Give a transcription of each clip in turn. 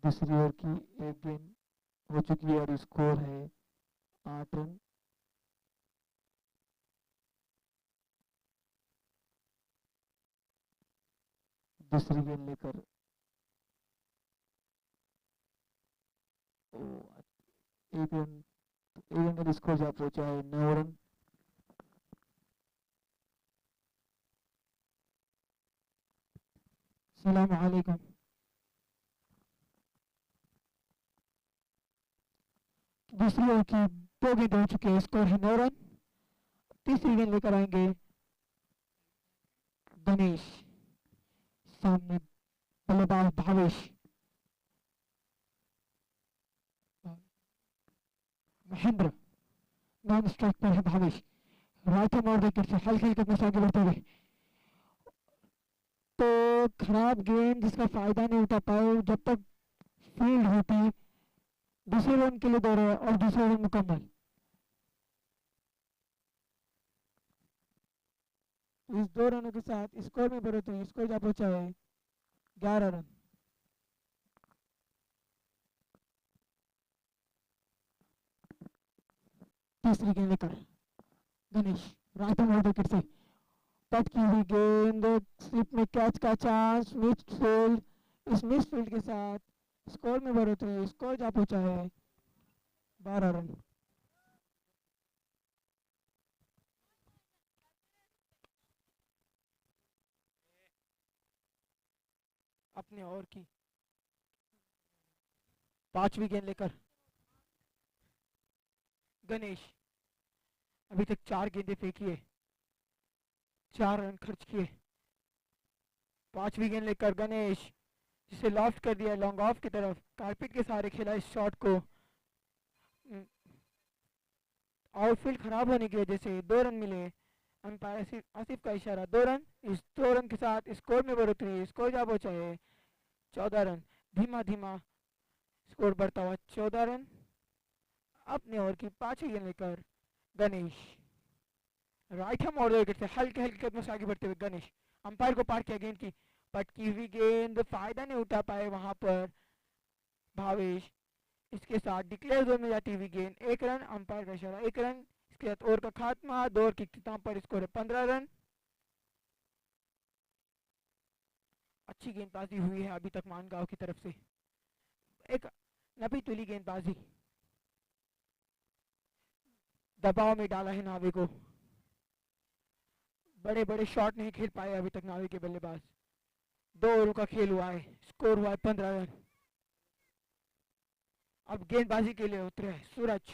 दूसरी ओवर की एक गेंद हो चुकी है और स्कोर है 8 रन। दूसरी गेंद लेकर एक रन, एक रन का स्कोर जा पहुंचा है 9 रन। सलाम अलैकुम। दूसरी ओवर की दो गेंद हो चुके हैं, स्कोर है 9 रन। तीसरी गेंद लेकर आएंगे गणेश, सामने बल्लेबाज भावेश। महेंद्र नॉन स्ट्राइक पर है भावेश। राइट हैंड और विकेट से हल्के हल्के अपने से आगे बढ़ते हुए, तो खराब गेंद जिसका फायदा नहीं उठा पाए। जब तक फील्ड होती, दूसरे रन के लिए दौड़े और दूसरा रन मुकम्मल। इस 2 रनों के साथ स्कोर में बढ़ोतरी, स्कोर जा पहुंचा है 11 रन। तीसरी गेंद लेकर गणेश, राइट हैंड विकेट से कट की हुई गेंद, स्लिप में कैच का चांस, मिस फील्ड। इस मिस फील्ड के साथ स्कोर में बढ़ोतरी, स्कोर जा पहुंचा है 12 रन। अपने ओवर की पांचवी गेंद लेकर गणेश, अभी तक 4 गेंदें फेंकी है, 4 रन खर्च किए। पांचवी गेंद लेकर गणेश, जिसे लॉफ्ट कर दिया लॉन्ग ऑफ की तरफ, कारपेट के सहारे खेला इस शॉट को। आउटफील्ड खराब होने की वजह से 2 रन मिले। अंपायर आसिफ आसिफ का इशारा 2 रन। इस 2 रन के साथ स्कोर में बढ़ोतरी, स्कोर जा पहुंचा है 14 रन। धीमा धीमा स्कोर बढ़ता हुआ 14 रन। अपने ओवर की पांचवी गेंद लेकर गणेश, राइट हैंड और विकेट से हल्के हल्के कदमों से आगे बढ़ते हुए गणेश, अंपायर को पार किया गेंद की, पटकी हुई गेंद, फायदा नहीं उठा पाए वहां पर भावेश। इसके साथ डिक्लेयर जोन में जाती हुई गेंद, 1 रन, अंपायर का इशारा 1 रन। इसके साथ ओवर का खात्मा, 2 ओवर की इख्तिताम पर स्कोर है 15 रन। अच्छी गेंदबाजी हुई है अभी तक मानगांव की तरफ से, एक नबी तुली गेंदबाजी, दबाव में डाला है नावे को। बड़े बड़े शॉट नहीं खेल पाए अभी तक नावे के बल्लेबाज। 2 ओवर का खेल हुआ है, स्कोर हुआ है 15 रन। अब गेंदबाजी के लिए उतरे हैं सूरज।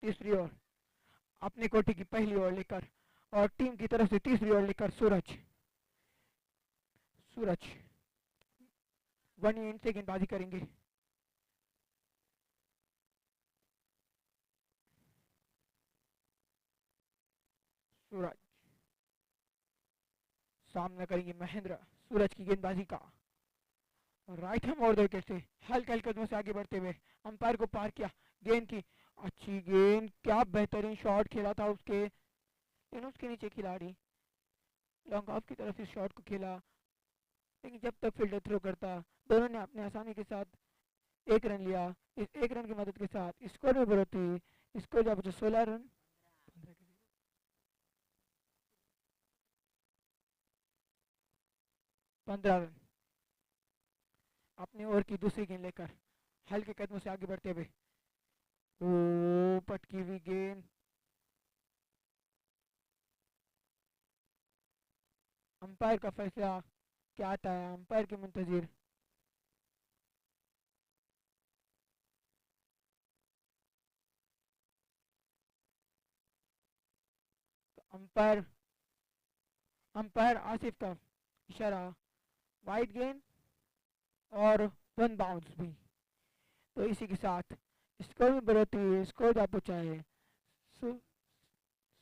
तीसरी ओवर, अपने कोटि की पहली ओवर लेकर और टीम की तरफ से तीसरी ओवर लेकर सूरज। सूरज वन एंड से गेंदबाजी करेंगे। सूरज सामना करेंगे महेंद्र। सूरज की गेंदबाजी का राइट हैंड और विकेट से हल्के हल्के कदमों से आगे बढ़ते हुए अंपायर को पार किया गेंद की। अच्छी गेंद, क्या बेहतरीन शॉट खेला था उसके, लेकिन उसके नीचे खिलाड़ी लॉन्ग ऑफ की तरफ इस शॉट को खेला, लेकिन जब तक फील्डर थ्रो करता, दोनों ने अपने आसानी के साथ 1 रन लिया। इस 1 रन की मदद के साथ स्कोर में बढ़ोतरी, स्कोर जब 16 रन। 15 रन। अपने ओवर की दूसरी गेंद लेकर हल्के कदमों से आगे बढ़ते हुए, ओ पटकी हुई गेंद, अंपायर का फैसला क्या आता है, अंपायर के मुंतजिर। अंपायर अंपायर आसिफ का इशारा, वाइड गेंद और 1 बाउंस भी। तो इसी के साथ स्कोर में बढ़ोतरी, स्कोर जा पहुंचा है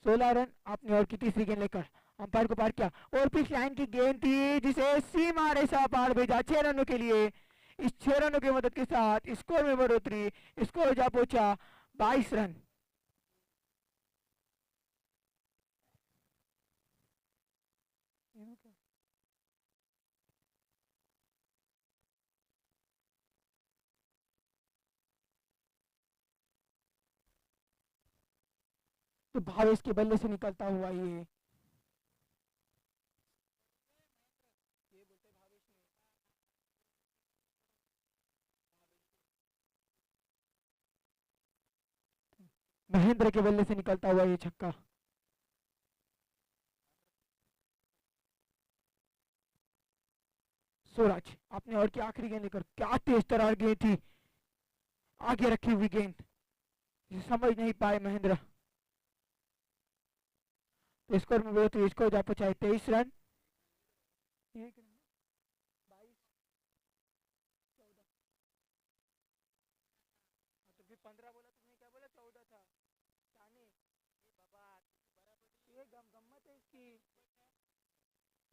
16 रन। आपने और की तीसरी गेंद लेकर अंपायर को पार किया और पिच लाइन की गेंद थी, जिसे सीमा रेसा पार भेजा 6 रनों के लिए। इस 6 रनों की मदद के साथ स्कोर में बढ़ोतरी, स्कोर जा पहुंचा 22 रन। तो भावेश के बल्ले से निकलता हुआ ये महेंद्र के बल्ले से निकलता हुआ ये छक्का। सूरज अपने ओवर की आखिरी गेंद लेकर, क्या तेज तरार गेंद थी, आगे रखी हुई गेंद, जिसे समझ नहीं पाए महेंद्र। तो स्कोर में बहुत स्कोर जा पहुंचाए 23 रन। एक रन 22 14, तो फिर 15 बोला तुमने, क्या बोला 14 था जाने बाबा, ये गम्मत है इसकी।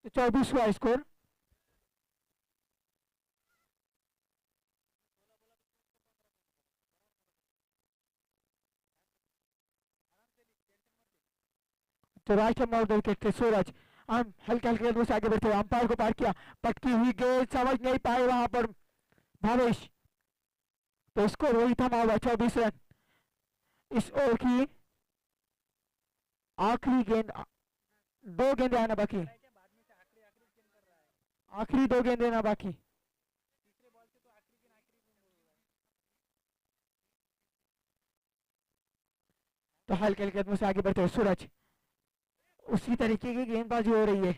तो 24 हुआ स्कोर। तो राइट हैंड माउंट विकेट थे सूरज, हम हल्के हल्के कदमों से आगे बढ़ते हुए अंपायर को पार किया, पटकी हुई गेंद समझ नहीं पाए वहां पर भावेश। तो स्कोर वही थमा हुआ 24 रन। इस ओवर की आखिरी गेंद, दो गेंदें आना बाकी, आखिरी दो गेंदें आना बाकी। तो हल्के हल्के कदमों से आगे बढ़ते हुए सूरज, उसी तरीके की गेंदबाजी हो रही है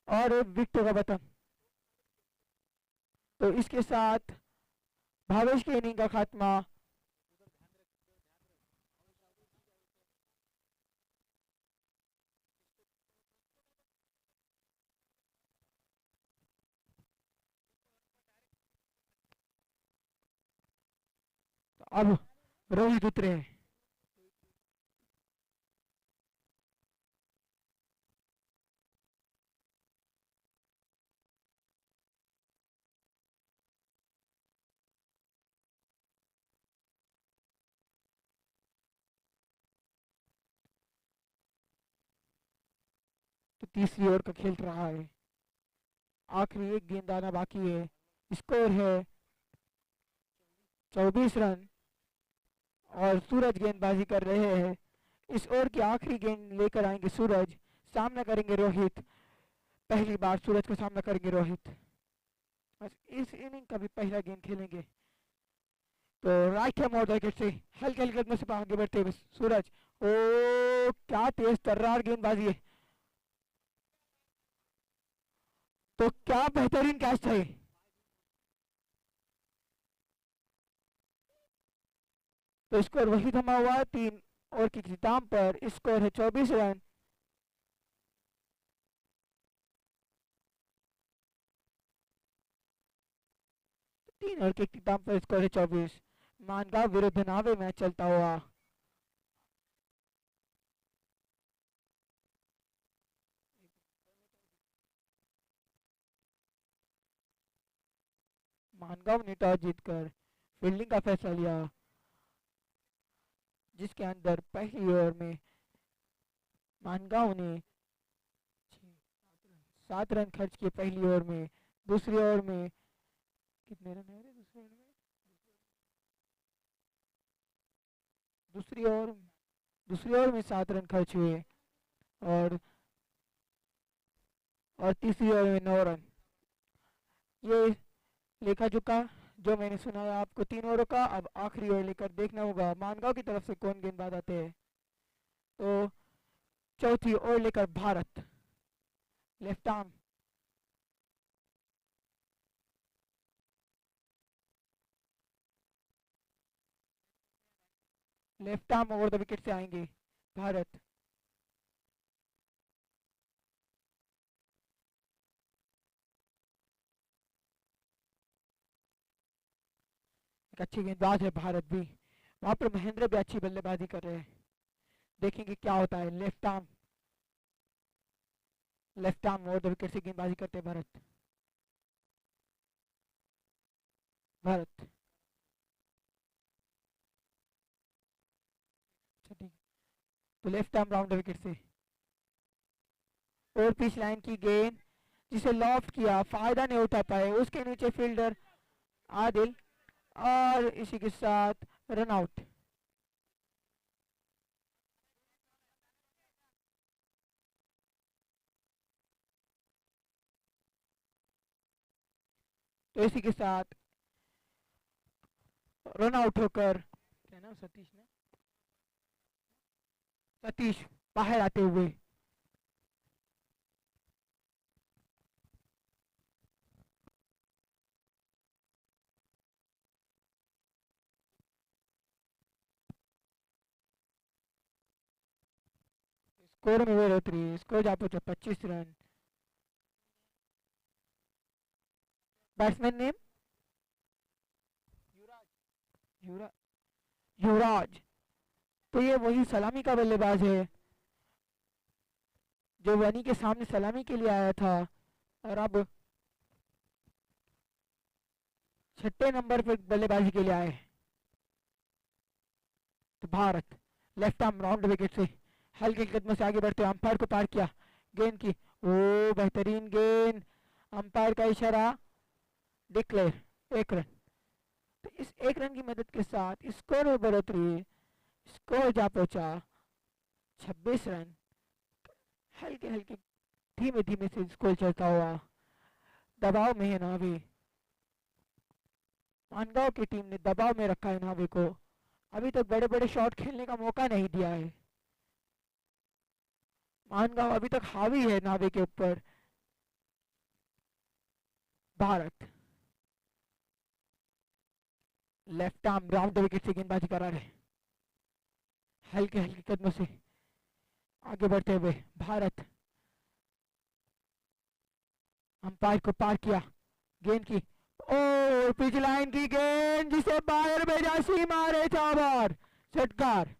और एक विकेट का बटन। तो इसके साथ भावेश की इनिंग का खात्मा। तो अब रोहित उतरे हैं। तो तीसरी ओवर का खेल रहा है, आखिरी एक गेंद आना बाकी है। स्कोर है 24 रन और सूरज गेंदबाजी कर रहे हैं। इस ओवर की आखिरी गेंद लेकर आएंगे सूरज, सामना करेंगे रोहित। पहली बार सूरज का सामना करेंगे रोहित, बस इस इनिंग का भी पहला गेंद खेलेंगे। तो राइट हैंड मोड़ विकेट से हल्के हल्के कदमों से आगे बढ़ते हुए सूरज, ओ क्या तेज तर्रार गेंदबाजी है, तो क्या बेहतरीन कैच है। तो स्कोर वही थमा हुआ 3 ओवर की इख्तिताम पर। स्कोर है 24 रन। तीन ओवर के इख्तिताम पर स्कोर है 24। मानगांव विरुद्ध नावे मैच चलता हुआ। मानगांव ने टॉस जीतकर फील्डिंग का फैसला लिया, जिसके अंदर पहली ओवर में मानगांव ने 7 रन खर्च किए पहली ओवर में। दूसरी ओवर में कितने रन है दूसरी ओवर में, दूसरी ओवर में 7 रन खर्च हुए और तीसरी ओवर में 9 रन। ये लेखा जोखा जो मैंने सुनाया आपको 3 ओवरों का। अब आखिरी ओवर लेकर देखना होगा मानगांव की तरफ से कौन गेंदबाज आते हैं। तो चौथी ओवर लेकर Bharat, left arm, left arm over the wicket से आएंगे भारत। एक अच्छी गेंदबाज है भारत भी, वहां पर महेंद्र भी अच्छी बल्लेबाजी कर रहे हैं। देखेंगे क्या होता है। Left arm over the wicket से गेंदबाजी करते हैं भारत। भारत अच्छा ठीक, तो left arm round the wicket से और पिच लाइन की गेंद, जिसे लॉफ्ट किया, फायदा नहीं उठा पाए, उसके नीचे फील्डर आदिल, और इसी के साथ रन आउट। तो इसी के साथ रन आउट होकर, क्या नाम सतीश ना, सतीश बाहर आते हुए स्कोर में 3 स्कोर जा पहुंचा 25 रन। बैट्समैन नेम युवराज, युवराज। तो ये वही सलामी का बल्लेबाज है जो वनी के सामने सलामी के लिए आया था और अब छठे नंबर पर बल्लेबाजी के लिए आए। तो Bharat left arm round wicket से हल्के कदमों से आगे बढ़ते हुए अंपायर को पार किया, गेंद की, ओ बेहतरीन गेंद, अंपायर का इशारा, डिक्लेयर 1 रन। तो इस 1 रन की मदद के साथ स्कोर में बढ़ोतरी, स्कोर जा पहुंचा 26 रन। हल्के हल्के धीमे धीमे से स्कोर चलता हुआ दबाव में है नावी। मानगांव की टीम ने दबाव में रखा है नावी को, अभी तक बड़े बड़े शॉट खेलने का मौका नहीं दिया है। मानगांव अभी तक हावी है नावे के ऊपर। Bharat left arm round wicket से गेंदबाजी करा रहे, हल्के हल्के कदमों से आगे बढ़ते हुए भारत अंपायर को पार किया, गेंद की, ओ पिच लाइन की गेंद जिसे बाहर भेजा, सीमा रेखा बाहर, षटकार।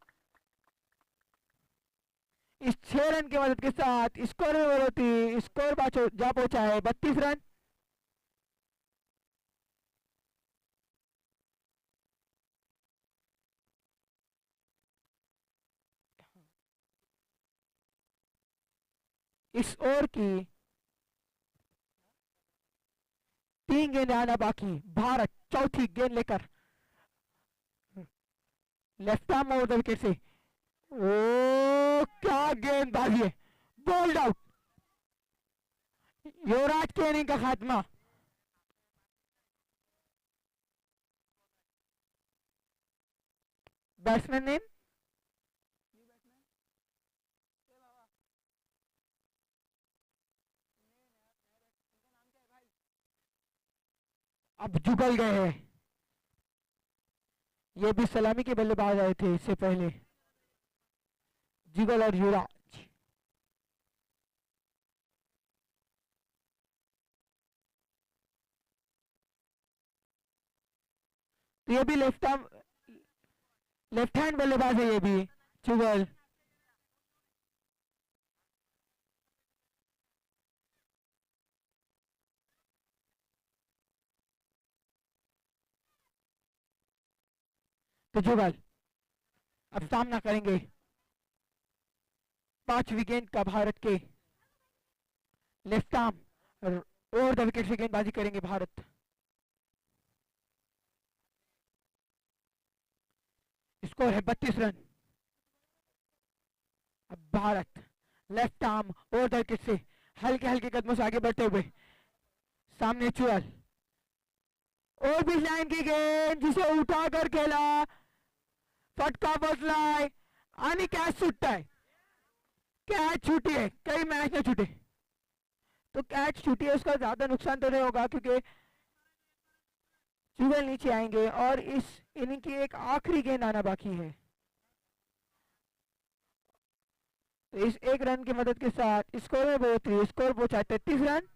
इस 6 रन की मदद के साथ स्कोर में बढ़ोतरी, स्कोर जा पहुंचा है 32 रन। इस ओवर की 3 गेंद आना बाकी, भारत चौथी गेंद लेकर left arm over the wicket से, ओ क्या गेंदबाजी है, बोल्ड आउट, युवराज के इनिंग का खात्मा। बैट्समैन नेम अब जुगल गए हैं, ये भी सलामी के बल्लेबाज आए थे इससे पहले, जुगल और युवराज। तो ये भी लेफ्ट आर्म, लेफ्ट हैंड बल्लेबाज है ये भी, जुगल। तो जुगल अब सामना करेंगे 5वीं गेंद का भारत के, left arm over the wicket से गेंदबाजी करेंगे भारत। स्कोर है 32 रन। अब Bharat left arm over the wicket से हल्के हल्के कदमों से आगे बढ़ते हुए सामने चुअल, और भी लाइन की गेंद जिसे उठाकर खेला, फटका बदलाए, आनी कैच छूटता है, कैच छूटी है, कई मैच में छूटे, तो कैच छूटी है उसका ज्यादा नुकसान तो नहीं होगा क्योंकि चुगल नीचे आएंगे और इस इनिंग की एक आखिरी गेंद आना बाकी है। तो इस 1 रन की मदद के साथ स्कोर में बढ़ोतरी, स्कोर पहुंचा 33 रन।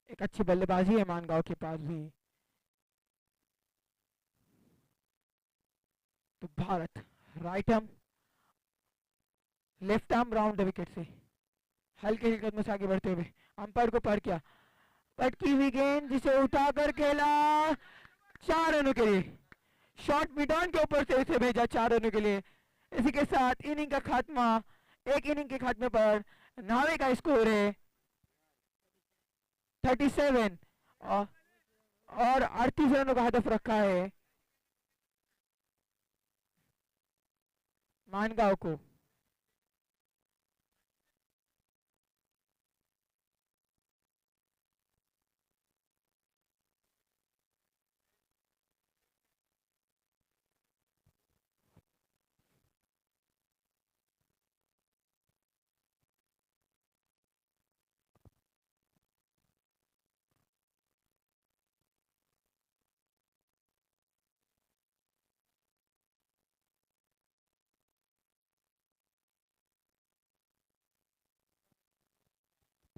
एक अच्छी बल्लेबाजी है मानगांव के पास भी। तो Bharat right arm left arm round the wicket से हल्के हल्के कदमों से आगे बढ़ते हुए अंपायर को पार किया, पटकी हुई गेंद जिसे उठाकर खेला 4 रनों के लिए, शॉर्ट मिड ऑन के ऊपर से इसे भेजा 4 रनों के लिए। इसी के साथ इनिंग का खात्मा, एक इनिंग के खात्मे पर नावे का स्कोर है 37 और 38 रनों का हदफ रखा है मानगांव को।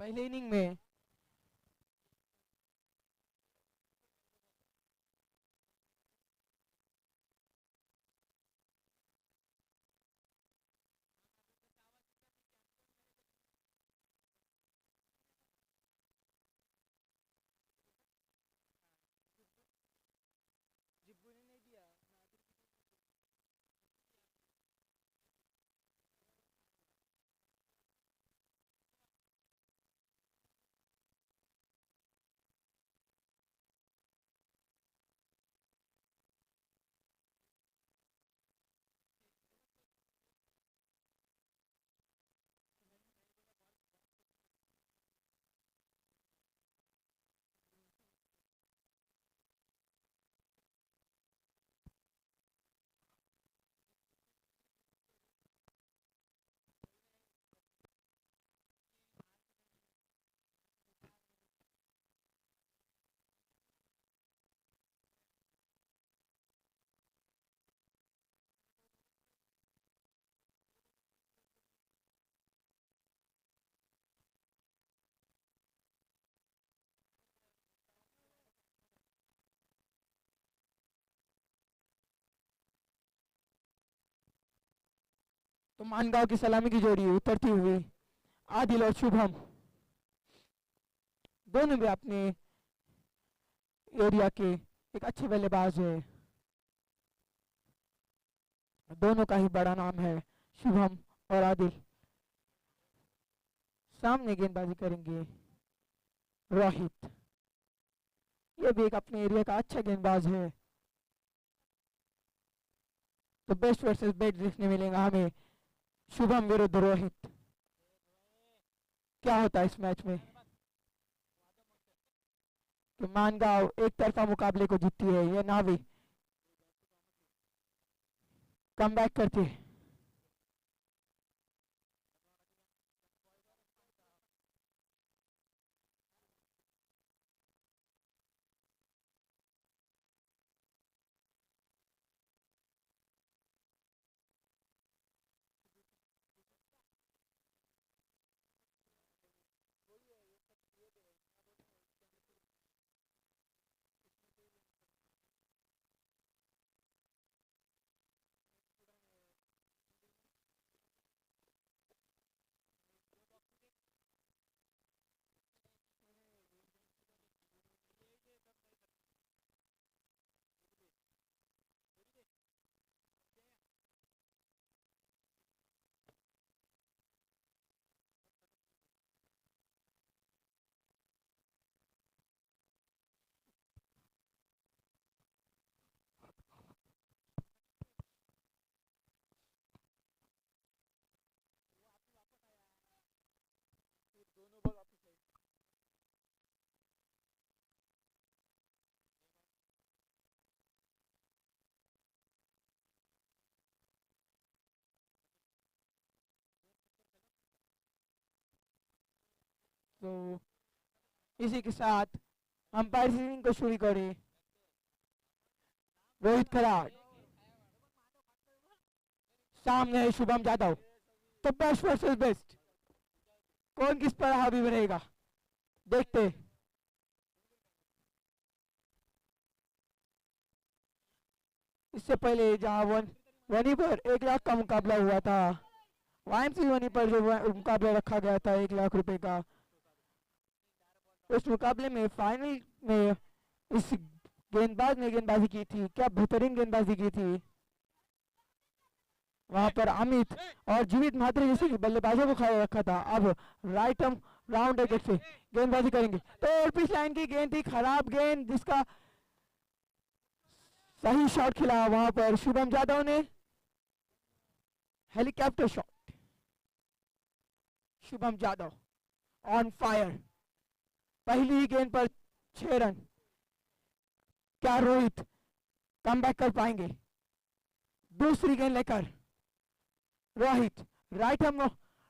पहले इनिंग में तो मानगांव की सलामी की जोड़ी उतरती हुई आदिल और शुभम दोनों भी अपने एरिया के एक अच्छे बल्लेबाज है। दोनों का ही बड़ा नाम है शुभम और आदिल। सामने गेंदबाजी करेंगे रोहित। ये भी एक अपने एरिया का अच्छा गेंदबाज है। तो बेस्ट वर्सेस बेस्ट देखने मिलेगा हमें शुभम विरुद्ध रोहित। क्या होता है इस मैच में कि मानगांव एक तरफा मुकाबले को जीतती है या नावी कम बैक करती है। तो इसी के साथ अंपायर सीटिंग को शुरू करें। रोहित खराड़ सामने है शुभम जादव। तो बेस्ट वर्सेस बेस्ट कौन किस पर हावी बनेगा देखते। इससे पहले जहां वनी पर 1 लाख का मुकाबला हुआ था वाईएमसी वनी पर जो मुकाबला रखा गया था 1 लाख रुपए का उस मुकाबले में फाइनल में इस गेंदबाज ने गेंदबाजी की थी। क्या बेहतरीन गेंदबाजी की थी। वहां पर अमित और जीवित महात्रे जैसे बल्लेबाजों को खड़ा रखा था। अब राइट आर्म राउंड विकेट से गेंदबाजी करेंगे तो पिच लाइन की गेंद थी खराब गेंद जिसका सही शॉट खिला वहां पर शुभम जादव ने। Helicopter shot. Shubham Jadhav on fire. पहली ही गेंद पर 6 रन। क्या रोहित कमबैक कर पाएंगे। दूसरी गेंद लेकर रोहित राइट हम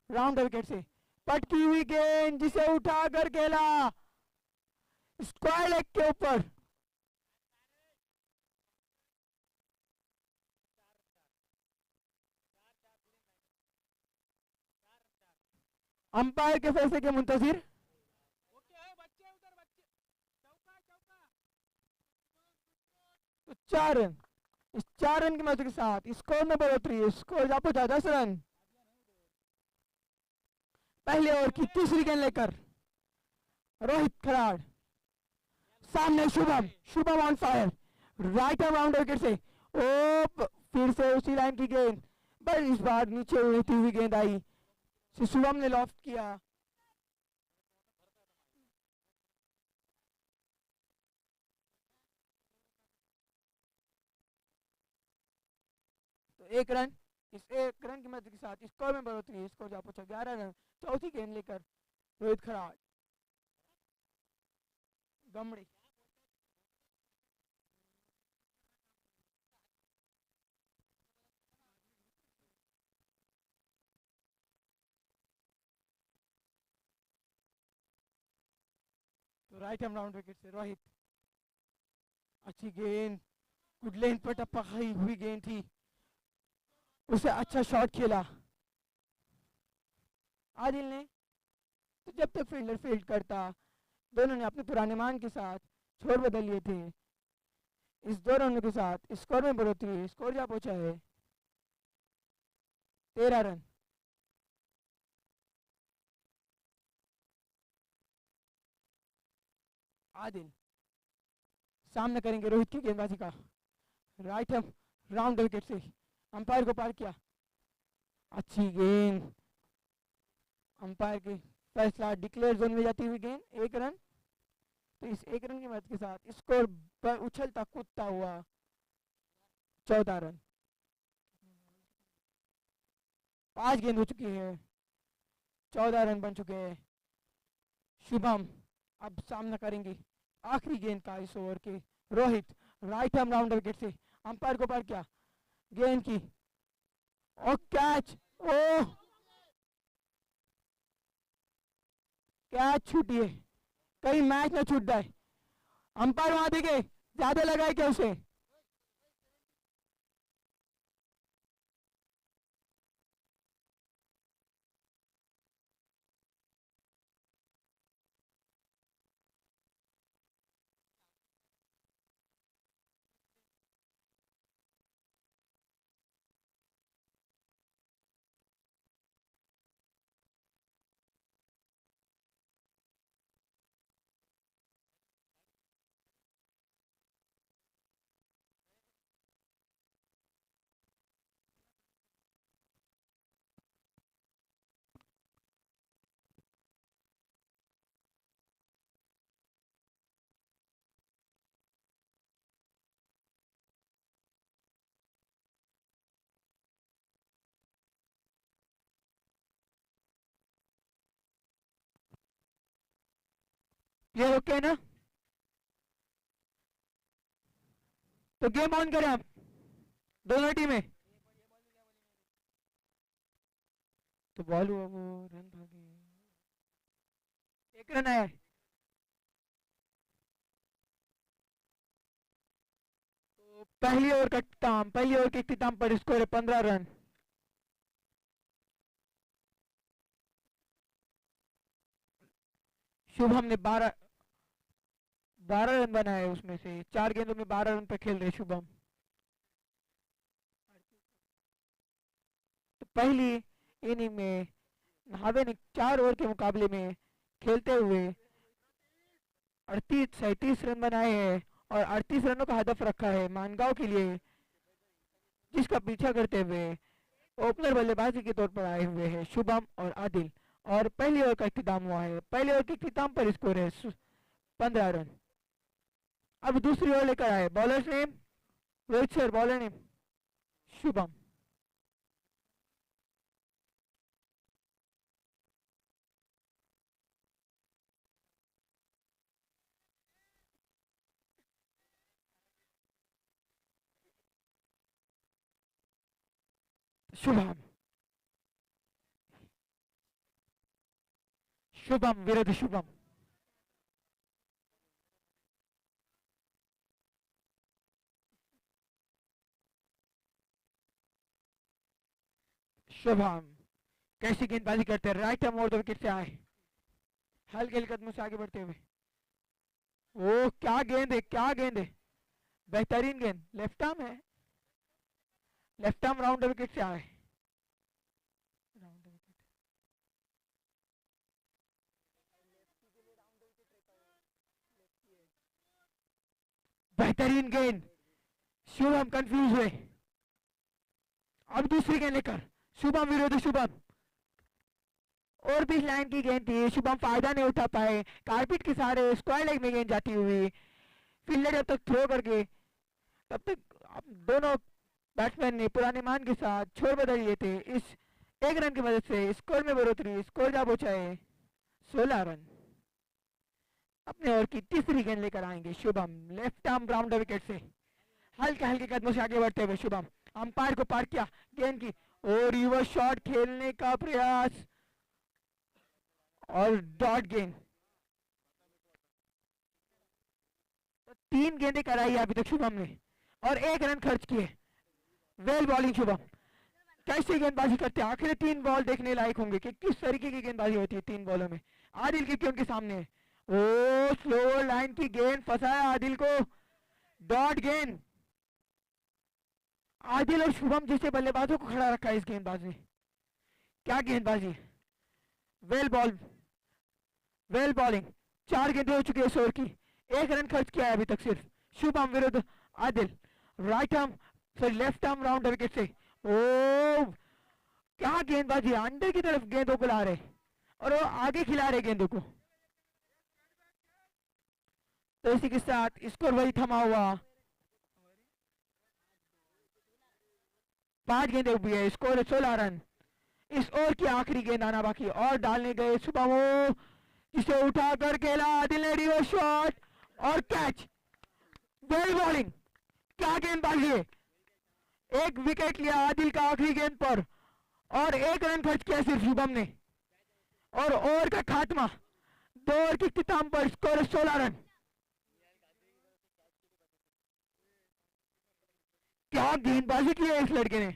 राउंड विकेट से पटकी हुई गेंद जिसे उठाकर खेला स्क्वायर लेग के ऊपर। अंपायर के फैसले के मुंतजिर 4 रन। इस 4 रन की मदद के साथ स्कोर में बढ़ोतरी, स्कोर जा पहुंचा 10 रन। पहले ओवर की तीसरी गेंद लेकर रोहित खराड़, सामने Shubham, Shubham on fire, right arm round wicket से। ओ फिर से उसी लाइन की गेंद, पर इस बार नीचे उड़ती हुई गेंद आई, शुभम ने लॉफ्ट किया। तो 1 रन, इस 1 रन की मदद के साथ स्कोर में बढ़ोतरी, स्कोर जा पहुंचा 11 रन। चौथी गेंद लेकर रोहित खराड़, गमड़ी, तो राइट आर्म राउंड विकेट से रोहित, अच्छी गेंद, गुड लेन पर टप्पा खाई हुई गेंद थी, उसे अच्छा शॉट खेला आदिल ने। तो जब तक फील्डर फील्ड करता, दोनों ने अपने पुराने मान के साथ छोर बदल लिए थे। इस 2 रनों के साथ स्कोर में बढ़ोतरी, स्कोर जा पहुंचा है 13 रन। आदिल सामना करेंगे रोहित की गेंदबाजी का, राइट हैंड राउंड विकेट से अंपायर को पार किया, अच्छी गेंद, अंपायर की फैसला, डिक्लेयर जोन में जाती हुई गेंद, 1 रन। तो इस 1 रन की मदद के साथ स्कोर पर उछलता कूदता हुआ 14 रन। 5 गेंद हो चुकी है, 14 रन बन चुके हैं। शुभम अब सामना करेंगे आखिरी गेंद का इस ओवर के, Rohit right arm round wicket से अंपायर को पार किया गेंद की, और कैच, ओह कैच छूटी है, कहीं मैच ना छूट जाए। अंपायर वहां देखे, ज्यादा लगाए क्या उसे? ये ओके ना? तो गेम ऑन करें आप दोनों टीमें। तो बॉल हुआ वो, रन भागे, 1 रन आया है। तो पहली ओवर का इख्तिताम, पहली ओवर के इख्तिताम पर स्कोर है 15 रन। शुभम ने 12 रन बनाए, उसमें से 4 गेंदों में 12 रन पर खेल रहे शुभम। तो पहली इनिंग में नावे ने 4 ओवर के मुकाबले में खेलते हुए 38-37 रन बनाए हैं, और 38 रनों का हदफ रखा है मानगांव के लिए, जिसका पीछा करते हुए ओपनर बल्लेबाजी के तौर पर आए हुए हैं शुभम और आदिल। और पहली ओवर का इख्तिताम हुआ है, पहले ओवर के इख्तिताम पर स्कोर है 15 रन। अब दूसरी ओवर लेकर आए, bowlers name Rohit sir, bowler name Shubham. Shubham, Shubham विरुद्ध शुभम। शुभम कैसी गेंदबाजी करते हैं, right arm over the wicket से आए, हल्के हल्के कदमों से आगे बढ़ते हुए। ओ क्या गेंद है, क्या गेंद है, बेहतरीन गेंद, लेफ्ट आर्म है, लेफ्ट आर्म राउंड विकेट से आए। बेहतरीन गेंद, शुभम कंफ्यूज हुए। अब दूसरी गेंद लेकर शुभम विरुद्ध शुभम, और बीच लाइन की गेंद थी, शुभम फायदा नहीं उठा पाए, कारपेट के सहारे स्क्वायर लेग में गेंद जाती हुई। फील्डर जब तक थ्रो करके तब तक दोनों बैट्समैन ने पुराने मान के साथ छोर बदल लिए थे। इस एक रन की मदद से स्कोर में बढ़ोतरी, स्कोर जा पहुंचाए 16 रन। अपने ओवर की तीसरी गेंद लेकर आएंगे Shubham, left arm round wicket से हल्के हल्के कदमों से आगे बढ़ते हुए शुभम, अंपायर को पार किया गेंद की, और रिवर्स शॉट खेलने का प्रयास और डॉट गेंद। तो 3 गेंदें कराई अभी तक शुभम ने और 1 रन खर्च किए। वेल बॉलिंग शुभम, कैसी गेंदबाजी करते हैं, आखिर 3 बॉल देखने लायक होंगे कि किस तरीके की गेंदबाजी होती है 3 बॉलों में। आदिल की उनके सामने, ओ स्लो लाइन की गेंद, फंसाया आदिल को, डॉट गेंद। आदिल और शुभम जैसे बल्लेबाजों को खड़ा रखा है इस गेंदबाज ने, क्या गेंदबाजी। वेल बॉल, वेल बॉलिंग, 4 गेंदें हो चुकी है 100 की, 1 रन खर्च किया है अभी तक सिर्फ। शुभम विरुद्ध Adil, right arm sorry left arm round wicket से, ओ क्या गेंदबाजी, अंदर की तरफ गेंदों को ला रहे और वो आगे खिला रहे गेंदों को। तो इसी के साथ स्कोर वही थमा हुआ, 5 गेंदें हुई है, स्कोर है 16 रन। इस ओवर की आखिरी गेंद आना बाकी और डालने गए शुभम, जिसे उठा कर खेला आदिल ने, रिवर्स शॉट और कैच। वेल बॉलिंग, क्या गेंदबाजी है, 1 विकेट लिया आदिल का आखिरी गेंद पर और 1 रन खर्च किया सिर्फ शुभम ने, और ओवर का खात्मा 2 ओवर की इख्तिताम पर स्कोर 16 रन। क्या गेंदबाजी की है इस लड़के ने,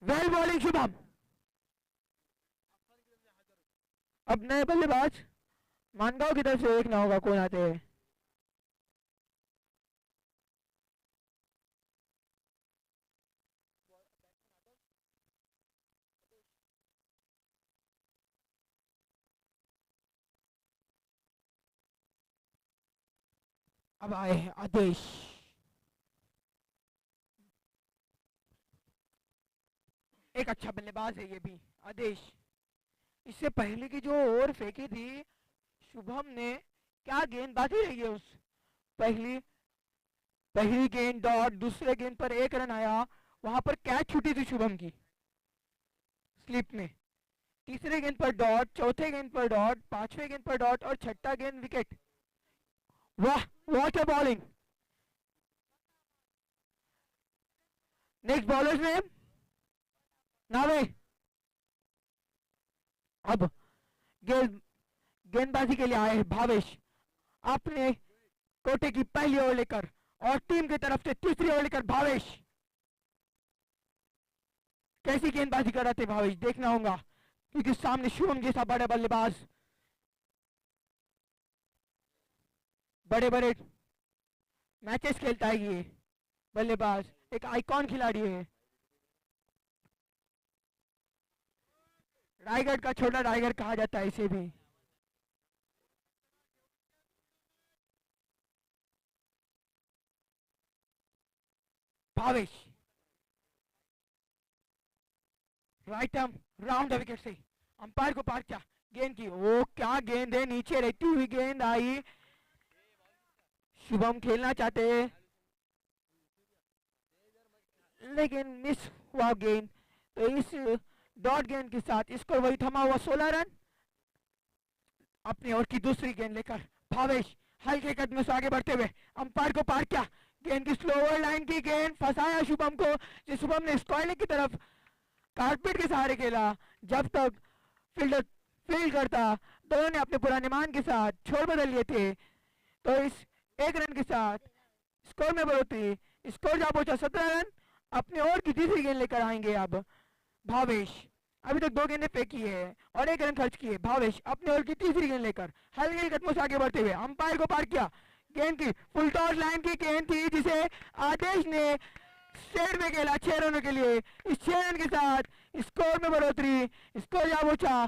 वेल बॉलिंग शुभम। अब नए बल्लेबाज मानगांव की तरफ से देखना होगा कौन आते हैं। अब आए हैं आदेश, एक अच्छा बल्लेबाज है ये भी आदेश। इससे पहले की जो ओवर फेंकी थी शुभम ने, क्या गेंदबाजी रही है उस पहली गेंद डॉट, दूसरे गेंद पर 1 रन आया, वहां पर कैच छूटी थी शुभम की स्लिप में, तीसरे गेंद पर डॉट, चौथे गेंद पर डॉट, 5वें गेंद पर डॉट और 6ठा गेंद विकेट। वाह what a bowling. Next bowlers name नावे। अब गेंदबाजी के लिए आए हैं भावेश, अपने कोटे की पहली ओवर लेकर और टीम की तरफ से तीसरी ओवर लेकर भावेश। कैसी गेंदबाजी कर रहे थे भावेश, देखना होगा क्योंकि सामने शुभम जैसा बड़ा बल्लेबाज, बड़े बड़े मैचेस खेलता है ये बल्लेबाज, एक आइकॉन खिलाड़ी है, रायगढ़ का छोटा टाइगर कहा जाता है इसे भी। Bhavesh right arm round the wicket से अंपायर को पार किया गेंद की, ओ क्या गेंद है, नीचे रहती हुई गेंद आई, शुभम खेलना चाहते हैं लेकिन मिस हुआ गेंद। तो इस डॉट गेंद के साथ स्कोर वही थमा हुआ 16 रन। अपनी ओर की दूसरी गेंद लेकर भावेश हल्के कदमों से आगे बढ़ते हुए अंपायर को पार किया, गेंद की स्लोअर लाइन की गेंद, फंसाया शुभम को, जिस शुभम ने स्क्वायर लेग की तरफ कारपेट के सहारे खेला। जब तक फील्डर फील्ड करता, दोनों ने अपने पुराने मान के साथ छोर बदल लिए थे। तो इस 1 रन के साथ स्कोर में बढ़ोतरी, स्कोर जा पहुंचा 17 रन। अपने ओवर की तीसरी गेंद लेकर आएंगे अब भावेश, अभी तक 2 गेंदें फेंकी है और 1 रन खर्च किए। भावेश अपने ओवर की तीसरी गेंद लेकर हल्के कदमों से आगे बढ़ते हुए अंपायर को पार किया, गेंद की फुल टॉस लाइन की गेंद थी जिसे आदेश ने सेट में खेला 6 रनों के लिए। इस 6 रन के साथ स्कोर में बढ़ोतरी, स्कोर जा पहुंचा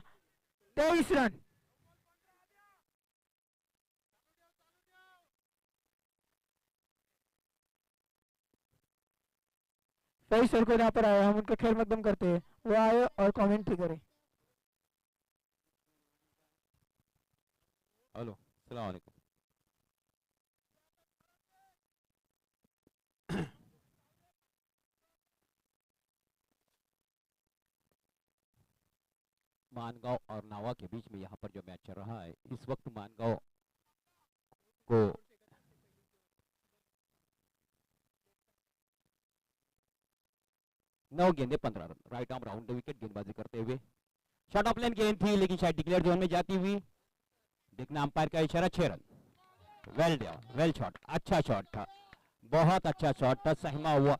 23 रन। कई सर को यहाँ पर आए, हम उनका खेल मकदम करते हैं, वो आए और कमेंट्री करें। हेलो, अस्सलाम वालेकुम। मानगांव और नावा के बीच में यहाँ पर जो मैच चल रहा है, इस वक्त मानगांव को 9 गेंदे 15 run, right arm round wicket गेंदबाजी करते हुए। शॉट ऑफ लेन गेंद थी लेकिन शायद डिक्लेयर जोन में जाती हुई, देखना अंपायर का इशारा, 6 रन। वेल शॉट, अच्छा शॉट था, बहुत अच्छा शॉट था, सहमा हुआ